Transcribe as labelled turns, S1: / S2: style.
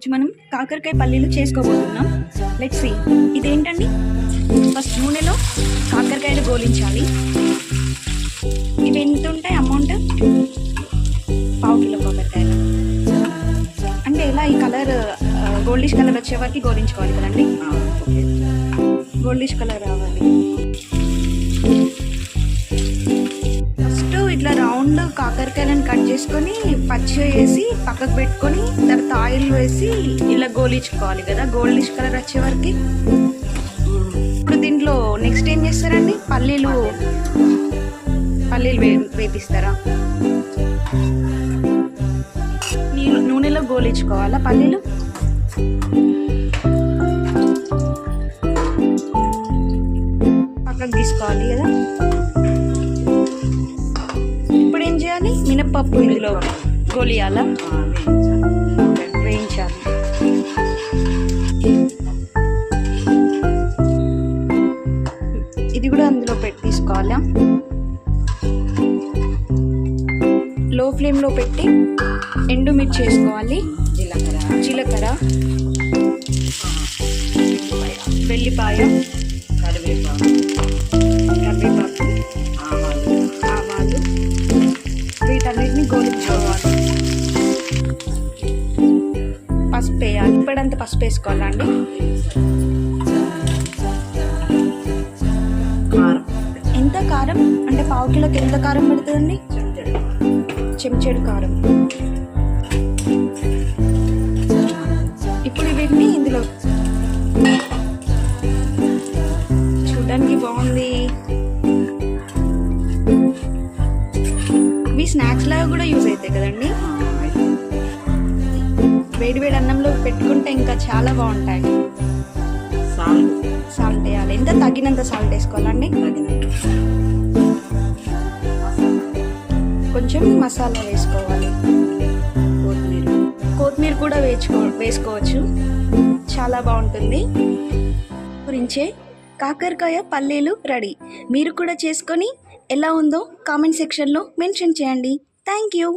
S1: మనం కాకరకాయ పల్లీలు చేసుకోబోతున్నాం. Let's see. ఇదేంటండి, ఫస్ట్ నూనెలో కాకరకాయలు గోలించాలి. ఇవి ఎంత ఉంటాయి అమౌంట్? పావు కిలో కాకరకాయలు. అంటే ఇలా ఈ కలర్ గోల్డిష్ కలర్ వచ్చే వరకు గోలించుకోవాలి కదండి. గోల్డిష్ కలర్ రావాలి. ఫస్ట్ ఇట్లా రౌండ్ కాకరకాయలను కట్ చేసుకొని పచ్చి వేసి పక్కకు పెట్టుకొని తర్వాత ఆయిల్ వేసి ఇలా గోలించుకోవాలి కదా, గోల్డిష్ కలర్ వచ్చే వరకు. ఇప్పుడు దీంట్లో నెక్స్ట్ ఏం చేస్తారండి? పల్లీలు వేపిస్తారా? నూనెలో గోలించుకోవాలా పల్లీలు? పక్కకు తీసుకోవాలి కదా. ఇప్పుడు ఏం చేయాలి? మినప్పప్పు ఇందులో గోలియాలా, వేయించాలి. ఇది కూడా అందులో పెట్టి తీసుకోవాలా. లో ఫ్లేమ్లో పెట్టి ఎండుమిర్చి వేసుకోవాలి, జీలకర్ర, వెల్లిపాయ, కరివేపాకు, ఆవాలు, వీటన్నిటిని గోలించుకోవాలి. పసుపు వేయాలి. ఇప్పుడంతా పసుపు వేసుకోవాలండి. ఎంత కారం అంటే పావు కిలోకి ఎంత కారం పడుతుందండి? చెంచాడు కారం. ఇప్పుడు వీటిని ఇందులో చూడడానికి బాగుంది. ఇవి స్నాక్స్ లాగా కూడా యూజ్ అవుతాయి కదండి. వేడి వేడి అన్నంలో పెట్టుకుంటే ఇంకా చాలా బాగుంటాయి. సాల్ట్ వేయాలి. ఎంత తగినంత సాల్ట్ వేసుకోవాలండి. కొంచెం మసాలా వేసుకోవాలి. కొత్తిమీర కూడా వేసుకోవచ్చు. చాలా బాగుంటుంది. గురించే కాకరకాయ పల్లీలు రెడీ. మీరు కూడా చేసుకొని ఎలా ఉందో కామెంట్ సెక్షన్లో మెన్షన్ చేయండి. Thank you.